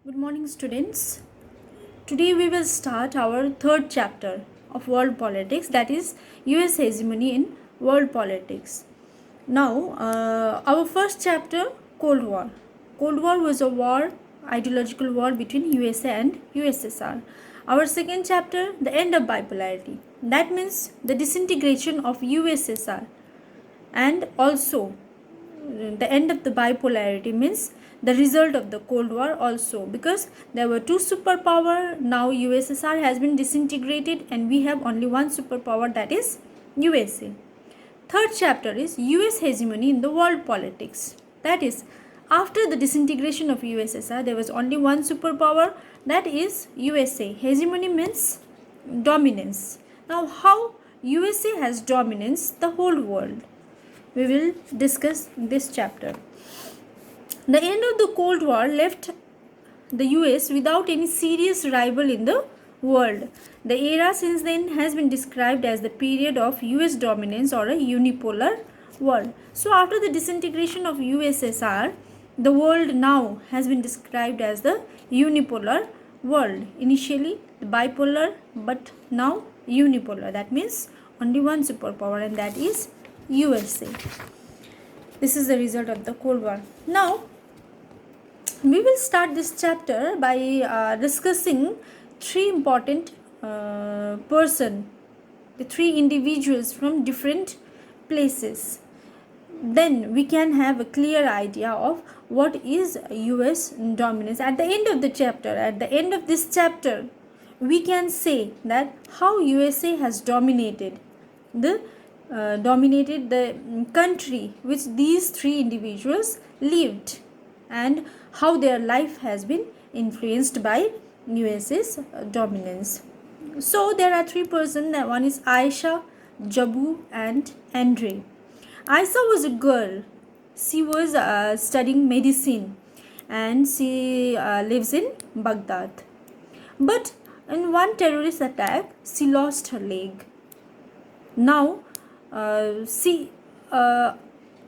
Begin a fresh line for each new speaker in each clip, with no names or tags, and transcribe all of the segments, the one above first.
Good morning, students. Today we will start our third chapter of world politics, that is US hegemony in world politics. Now, our first chapter, Cold War. Cold War was a war, ideological war between USA and USSR. Our second chapter, the end of bipolarity. That means the disintegration of USSR, and also the end of the bipolarity means the result of the Cold War also, because there were two superpower. Now USSR has been disintegrated and we have only one superpower, that is USA. Third chapter is US hegemony in the world politics. That is, after the disintegration of USSR there was only one superpower, that is USA. Hegemony means dominance. Now how USA has dominance the whole world, we will discuss this chapter. The end of the Cold War left the US without any serious rival in the world. The era since then has been described as the period of US dominance or a unipolar world. So after the disintegration of USSR, the world now has been described as the unipolar world. Initially bipolar, but now unipolar. That means only one superpower, and that is USA. This is the result of the Cold War. Now we will start this chapter by discussing three important the three individuals from different places. Then we can have a clear idea of what is US dominance. At the end of this chapter, we can say that how USA has dominated the country which these three individuals lived, and how their life has been influenced by US's dominance. So there are three persons. One is Aisha, Jaggu and Andre. Aisha was a girl. She was studying medicine and she lives in Baghdad. But in one terrorist attack, she lost her leg. Now she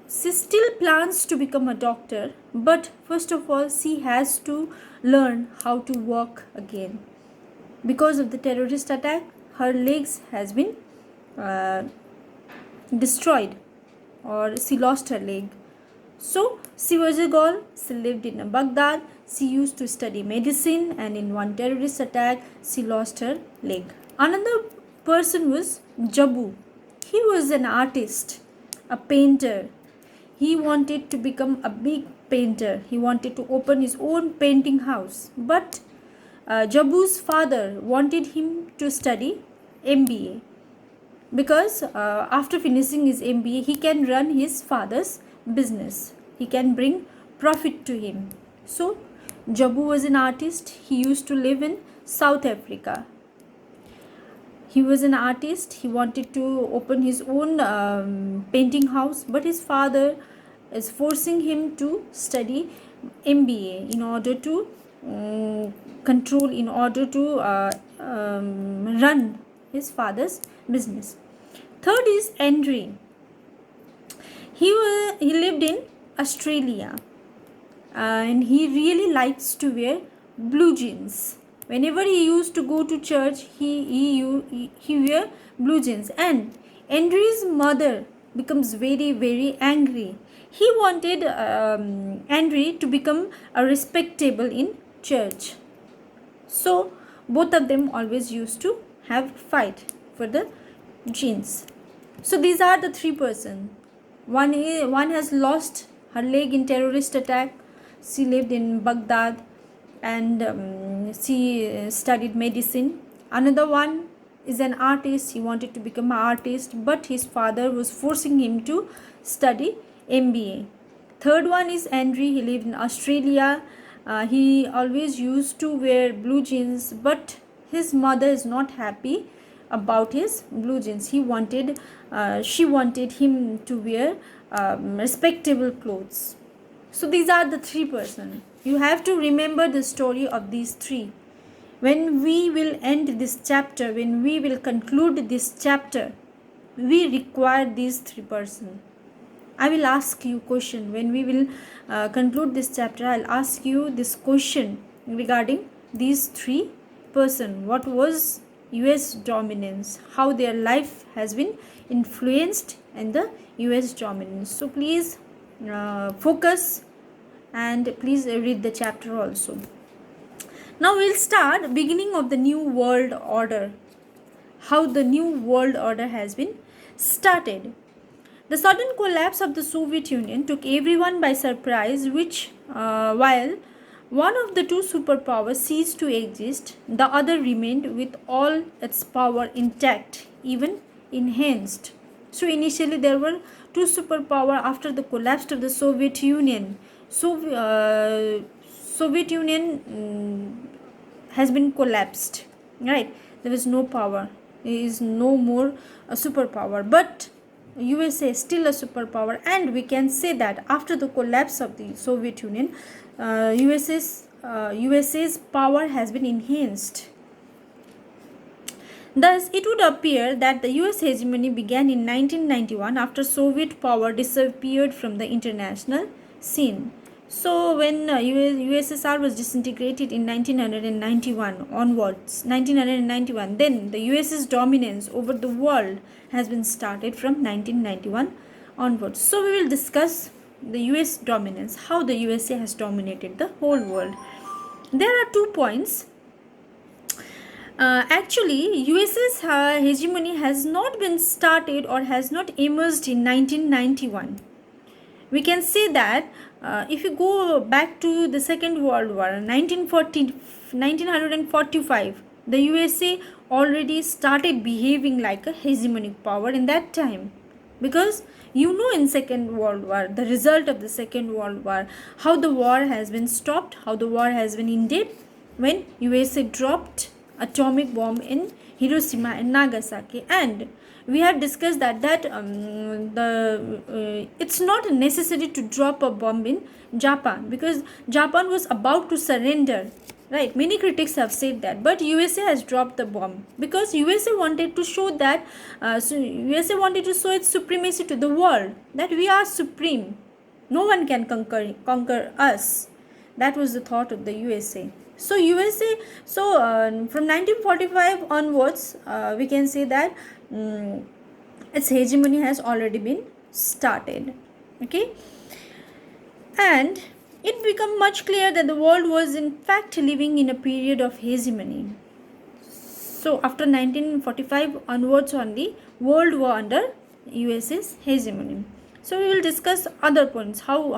still plans to become a doctor, but first of all she has to learn how to walk again. Because of the terrorist attack, her legs has been destroyed, or she lost her leg. So she was a girl, she lived in Baghdad, she used to study medicine, and in one terrorist attack she lost her leg. Another person was Jaggu. He was an artist, a painter. He wanted to become a big painter. He wanted to open his own painting house. But Jaggu's father wanted him to study MBA, because after finishing his MBA, he can run his father's business. He can bring profit to him. So Jaggu was an artist. He used to live in South Africa. He was an artist. He wanted to open his own painting house, but his father is forcing him to study MBA in order to run his father's business. Third is Andre. He lived in Australia, and he really likes to wear blue jeans. Whenever he used to go to church, he wear blue jeans, and Andrew's mother becomes very, very angry. He wanted Andrew to become a respectable in church. So both of them always used to have fight for the jeans. So these are the three persons. One has lost her leg in terrorist attack. She lived in Baghdad and she studied medicine. Another one is an artist. He wanted to become an artist, but his father was forcing him to study MBA. Third one is Andre. He lived in Australia. He always used to wear blue jeans, but his mother is not happy about his blue jeans. She wanted him to wear respectable clothes. So these are the three persons. You have to remember the story of these three. When we will end this chapter, when we will conclude this chapter, we require these three persons. I will ask you question. When we will conclude this chapter, I'll ask you this question. regarding these three persons. What was US dominance, how their life has been influenced in the US dominance. So please focus and please read the chapter also. Now we'll start beginning of the new world order, how the new world order has been started. The sudden collapse of the Soviet Union took everyone by surprise, which while one of the two superpowers ceased to exist, the other remained with all its power intact, even enhanced. So initially there were two superpowers after the collapse of the Soviet Union. Soviet Union has been collapsed, right? There is no power, there is no more a superpower, but USA is still a superpower, and we can say that after the collapse of the Soviet Union, USA's power has been enhanced. Thus, it would appear that the US hegemony began in 1991 after Soviet power disappeared from the international scene. So, when USSR was disintegrated in 1991 onwards, 1991, then the US's dominance over the world has been started from 1991 onwards. So, we will discuss the US dominance, how the USA has dominated the whole world. There are 2 points. Actually, US's hegemony has not been started or has not emerged in 1991. We can say that if you go back to the Second World War, 1945, the USA already started behaving like a hegemonic power in that time. Because in Second World War, the result of the Second World War, how the war has been stopped, how the war has been ended when USA dropped atomic bomb in Hiroshima and Nagasaki. And we have discussed that it's not necessary to drop a bomb in Japan, because Japan was about to surrender, right? Many critics have said that, but USA has dropped the bomb because USA wanted to show that USA wanted to show its supremacy to the world, that we are supreme, no one can conquer us. That was the thought of the USA. So from 1945 onwards, we can say that its hegemony has already been started. Okay, and it became much clear that the world was in fact living in a period of hegemony. So after 1945 onwards only, world were under US's hegemony. So we will discuss other points, how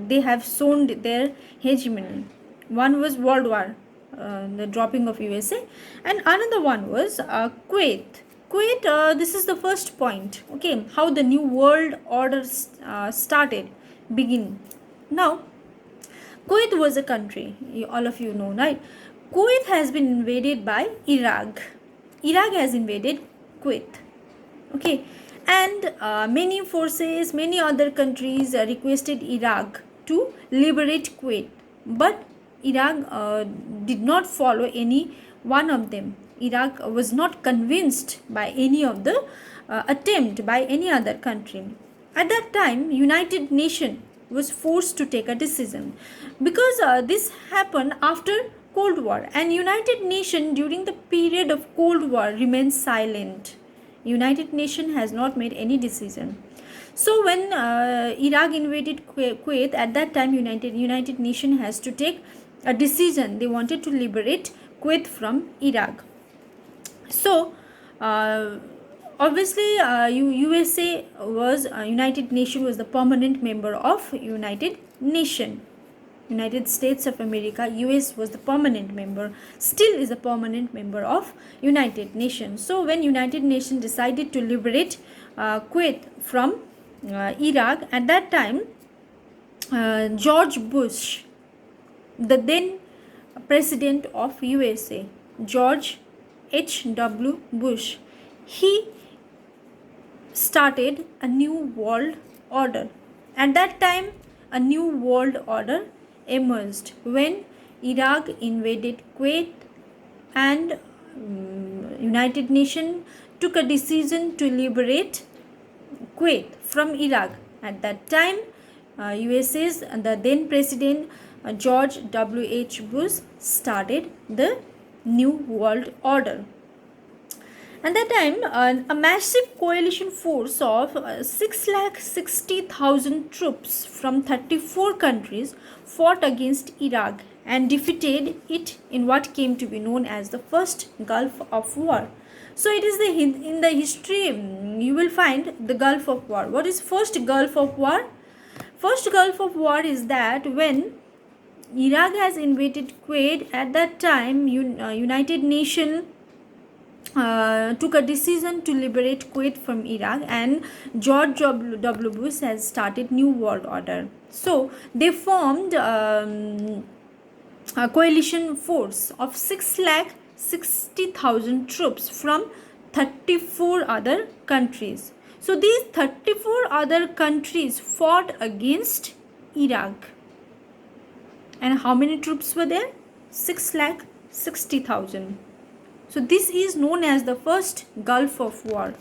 they have shown their hegemony. One was World War, the dropping of USA, and another one was Kuwait. Kuwait, this is the first point. Okay, how the new world order begin. Now, Kuwait was a country, all of you know, right? Kuwait has been invaded by Iraq. Iraq has invaded Kuwait. Okay, and many forces, many other countries requested Iraq to liberate Kuwait, but Iraq did not follow any one of them. Iraq was not convinced by any of the attempt by any other country. At that time, United Nations was forced to take a decision, because this happened after Cold War, and United Nations during the period of Cold War remained silent. United Nations has not made any decision. So when Iraq invaded Kuwait, at that time United Nations has to take a decision. They wanted to liberate Kuwait from Iraq. So obviously USA was United Nations was the permanent member of United Nations. United States of America, US was the permanent member, still is a permanent member of United Nations. So when United Nations decided to liberate Kuwait from Iraq, at that time George Bush, the then president of USA, George H.W. Bush, he started a new world order. At that time, a new world order emerged when Iraq invaded Kuwait, and United Nations took a decision to liberate Kuwait from Iraq. At that time, USA's the then president George W.H. Bush started the New World Order. At that time, a massive coalition force of 660,000 troops from 34 countries fought against Iraq and defeated it in what came to be known as the First Gulf of War. So it is in the history you will find the Gulf of War. What is First Gulf of War? First Gulf of War is that when Iraq has invaded Kuwait, at that time United Nations took a decision to liberate Kuwait from Iraq, and George W. Bush has started New World Order. So they formed a coalition force of 660,000 troops from 34 other countries. So these 34 other countries fought against Iraq. And how many troops were there? 660,000. So this is known as the First Gulf of War.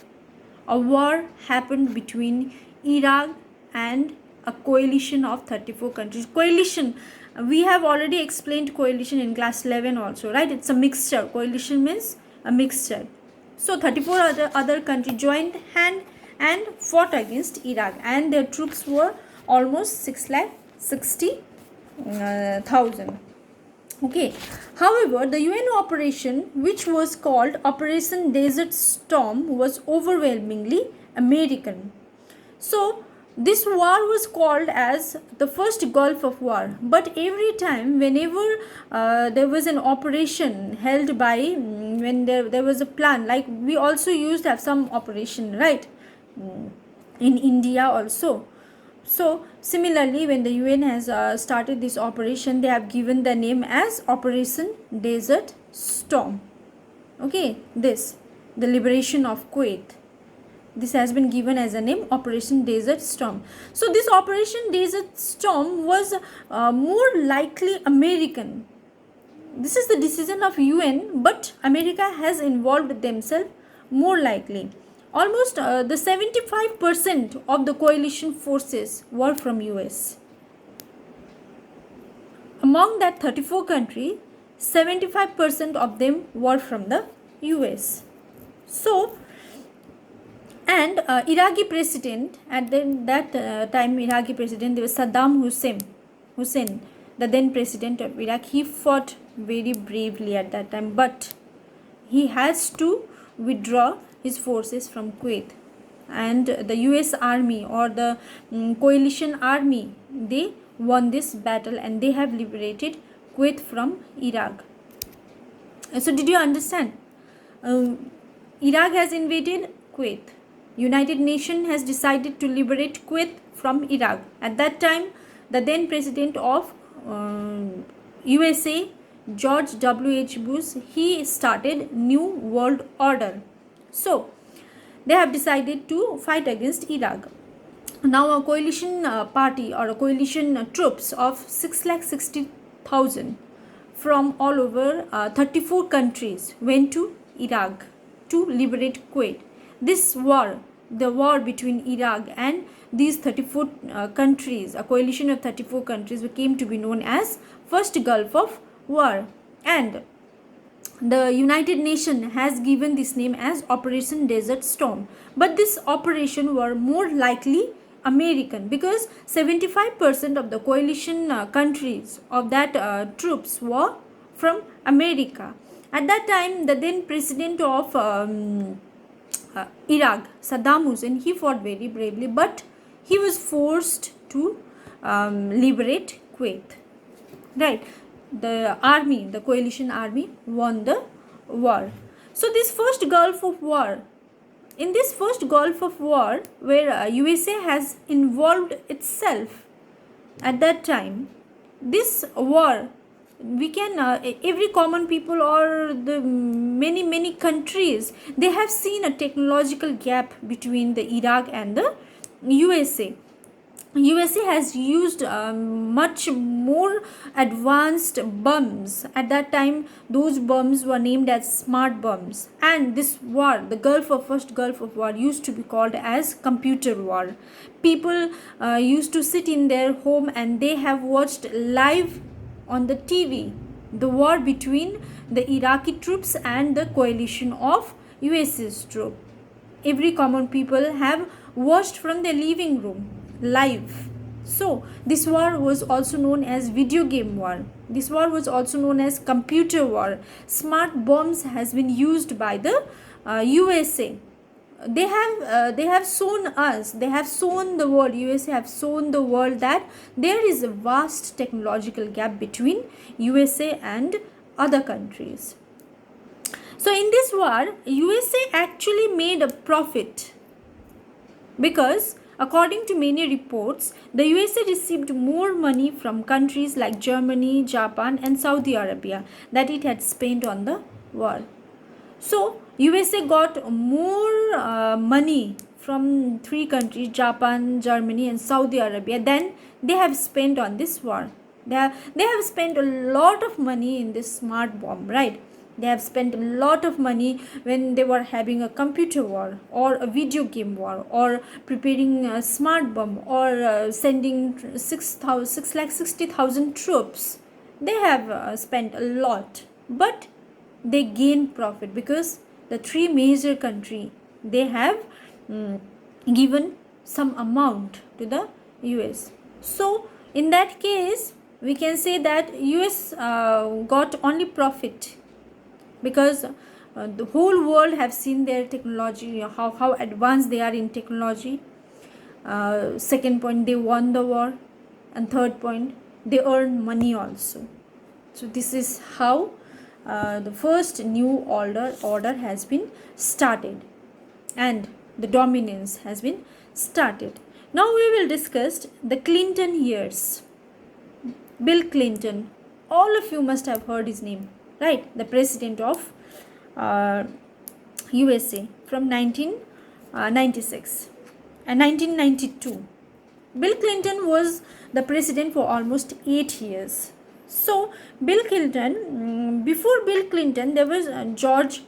A war happened between Iraq and a coalition of 34 countries. Coalition, we have already explained coalition in class 11 also, right? It's a mixture. Coalition means a mixture. So 34 other countries joined hand and fought against Iraq, and their troops were almost 660,000. Okay. However, the UN operation, which was called Operation Desert Storm, was overwhelmingly American. So this war was called as the First Gulf of War. But every time, whenever there was an operation held by, when there was a plan, like we also used to have some operation, right, in India also. So similarly, when the UN has started this operation, they have given the name as Operation Desert Storm. Okay, the liberation of Kuwait. This has been given as a name, Operation Desert Storm. So this Operation Desert Storm was more likely American. This is the decision of UN, but America has involved themselves more likely. Almost the 75% of the coalition forces were from US. Among that 34 countries, 75% of them were from the US. So, and Iraqi president, at that time Iraqi president, there was Saddam Hussein, the then president of Iraq. He fought very bravely at that time, but he has to withdraw his forces from Kuwait, and the US army or the coalition army, they won this battle and they have liberated Kuwait from Iraq. So did you understand? Iraq has invaded Kuwait. United Nations has decided to liberate Kuwait from Iraq. At that time, the then president of USA, George W.H. Bush, he started New World Order. So they have decided to fight against Iraq. Now a coalition party or a coalition troops of 660,000 from all over 34 countries went to Iraq to liberate Kuwait. This war, the war between Iraq and these 34 countries, a coalition of 34 countries, came to be known as First Gulf of War, and the United Nations has given this name as Operation Desert Storm. But this operation were more likely American, because 75% of the coalition countries of that troops were from America. At that time, the then president of Iraq, Saddam Hussein, he fought very bravely, but he was forced to liberate Kuwait. Right. The army, the coalition army, won the war. So this First Gulf of War, in this First Gulf of War, where USA has involved itself at that time, this war, we can every common people or the many countries, they have seen a technological gap between the Iraq and the USA. USA has used much more advanced bombs. At that time, those bombs were named as smart bombs. And this war, the first Gulf of War, used to be called as computer war. People used to sit in their home and they have watched live on the TV the war between the Iraqi troops and the coalition of US's troops. Every common people have watched from their living room live. So this war was also known as video game war. This war was also known as computer war. Smart bombs has been used by the USA. They have shown us, they have shown the world, USA have shown the world that there is a vast technological gap between USA and other countries. So in this war, USA actually made a profit because according to many reports, the USA received more money from countries like Germany, Japan and Saudi Arabia that it had spent on the war. So USA got more money from three countries, Japan, Germany and Saudi Arabia, than they have spent on this war. They have spent a lot of money in this smart bomb, right? They have spent a lot of money when they were having a computer war or a video game war or preparing a smart bomb or sending 660,000 troops. They have spent a lot, but they gain profit because the three major country, they have given some amount to the US. So in that case, we can say that US got only profit because the whole world have seen their technology, how advanced they are in technology. Second point, they won the war, and third point, they earn money also. So this is how the first new order has been started and the dominance has been started. Now we will discuss the Clinton years. Bill Clinton, all of you must have heard his name, right? The president of USA from 1996 and 1992. Bill Clinton was the president for almost 8 years. So Bill Clinton, before Bill Clinton, there was George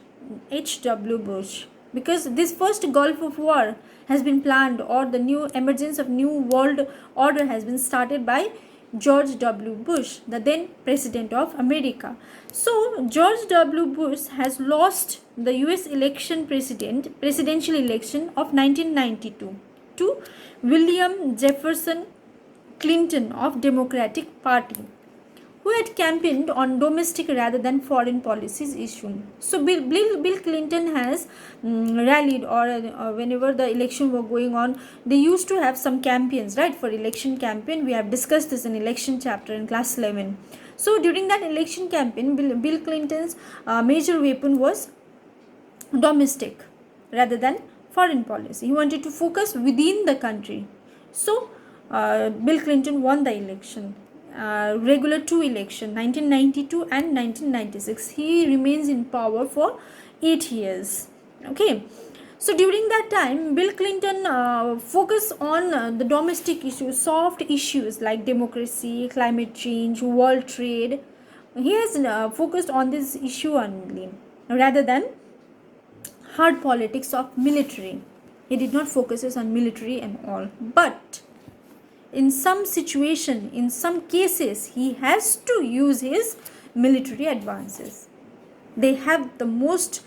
H.W. Bush, because this first Gulf of War has been planned, or the new emergence of new world order has been started by George W. Bush, the then president of America. So George W. Bush has lost the US presidential election of 1992 to William Jefferson Clinton of Democratic Party, who had campaigned on domestic rather than foreign policies issue. So Bill Clinton has rallied, or whenever the election were going on, they used to have some campaigns, right, for election campaign. We have discussed this in election chapter in class 11. So during that election campaign, Bill Clinton's major weapon was domestic rather than foreign policy. He wanted to focus within the country. So Bill Clinton won the election. Regular two election, 1992 and 1996. He remains in power for 8 years. Okay. So during that time, Bill Clinton focused on the domestic issues, soft issues like democracy, climate change, world trade. He has focused on this issue only, rather than hard politics of military. He did not focus on military and all. But in some situation, in some cases, he has to use his military advances. They have the most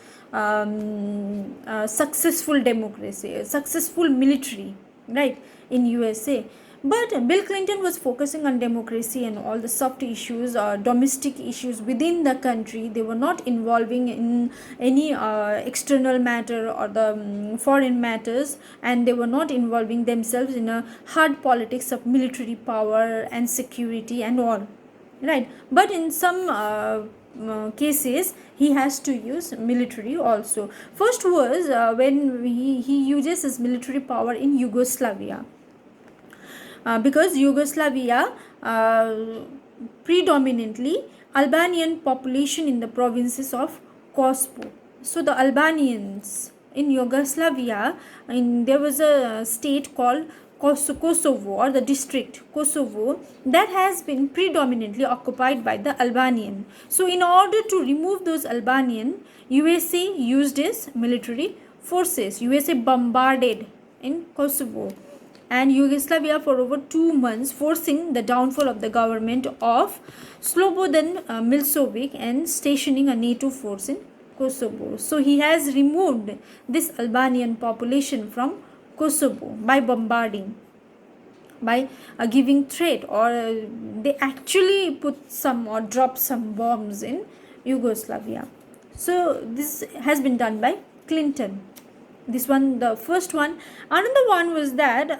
successful democracy, successful military, right, in USA. But Bill Clinton was focusing on democracy and all the soft issues, domestic issues within the country. They were not involving in any external matter or the foreign matters, and they were not involving themselves in a hard politics of military power and security and all, right. But in some cases, he has to use military also. First was when he uses his military power in Yugoslavia. Because Yugoslavia predominantly Albanian population in the provinces of Kosovo. So the Albanians in Yugoslavia, there was a state called Kosovo, or the district Kosovo, that has been predominantly occupied by the Albanian. So in order to remove those Albanian, USA used its military forces. USA bombarded in Kosovo and Yugoslavia for over 2 months, forcing the downfall of the government of Slobodan Milosevic and stationing a NATO force in Kosovo. So he has removed this Albanian population from Kosovo by bombarding, by giving threat, or they actually put some or drop some bombs in Yugoslavia. So this has been done by Clinton. This one, the first one. Another one was that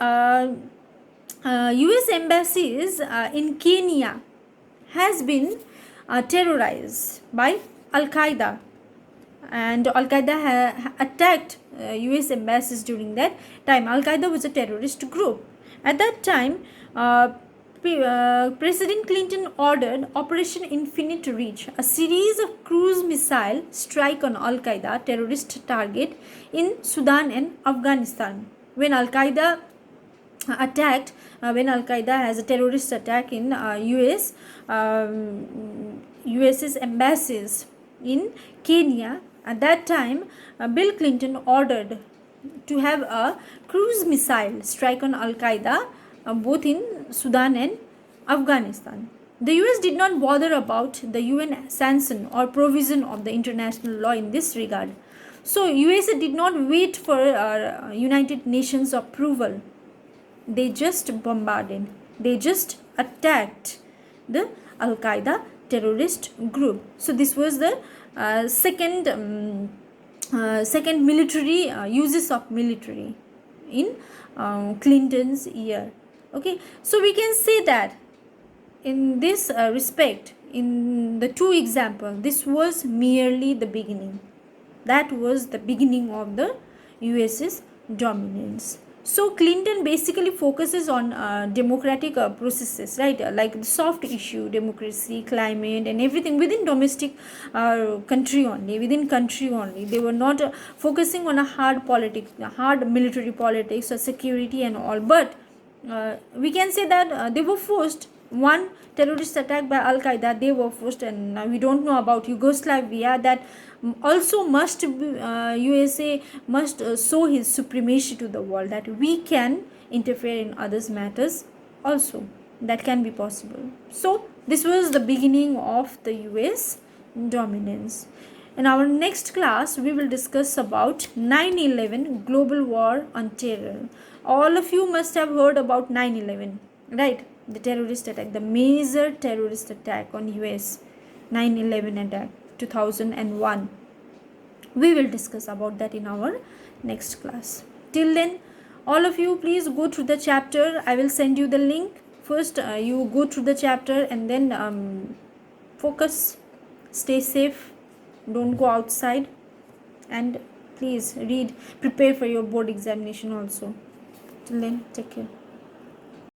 US embassies in Kenya has been terrorized by Al-Qaeda, and Al-Qaeda attacked US embassies during that time. Al-Qaeda was a terrorist group. At that time, President Clinton ordered Operation Infinite Reach, a series of cruise missile strike on Al-Qaeda terrorist target in Sudan and Afghanistan. When Al-Qaeda attacked, when Al-Qaeda has a terrorist attack in US's embassies in Kenya, at that time Bill Clinton ordered to have a cruise missile strike on Al-Qaeda both in Sudan and Afghanistan. The US did not bother about the UN sanction or provision of the international law in this regard. So USA did not wait for United Nations approval. They just bombarded. They just attacked the Al-Qaeda terrorist group. So this was the second military uses of military in Clinton's year. Okay, so we can say that in this respect, in the two examples, this was merely the beginning. That was the beginning of the US's dominance. So Clinton basically focuses on democratic processes, right? Like the soft issue, democracy, climate, and everything within domestic country only, within country only. They were not focusing on a hard politics, hard military politics or security and all. But we can say that they were forced. One terrorist attack by Al-Qaeda, they were forced, and we don't know about Yugoslavia, that also must be, USA must show his supremacy to the world, that we can interfere in others' matters also. That can be possible. So this was the beginning of the US dominance. In our next class, we will discuss about 9/11, global war on terror. All of you must have heard about 9/11, right? The terrorist attack, the major terrorist attack on US, 9/11 attack, 2001. We will discuss about that in our next class. Till then, all of you, please go through the chapter. I will send you the link. First, you go through the chapter and then focus, stay safe, don't go outside, and please read, prepare for your board examination also. Till then, take care.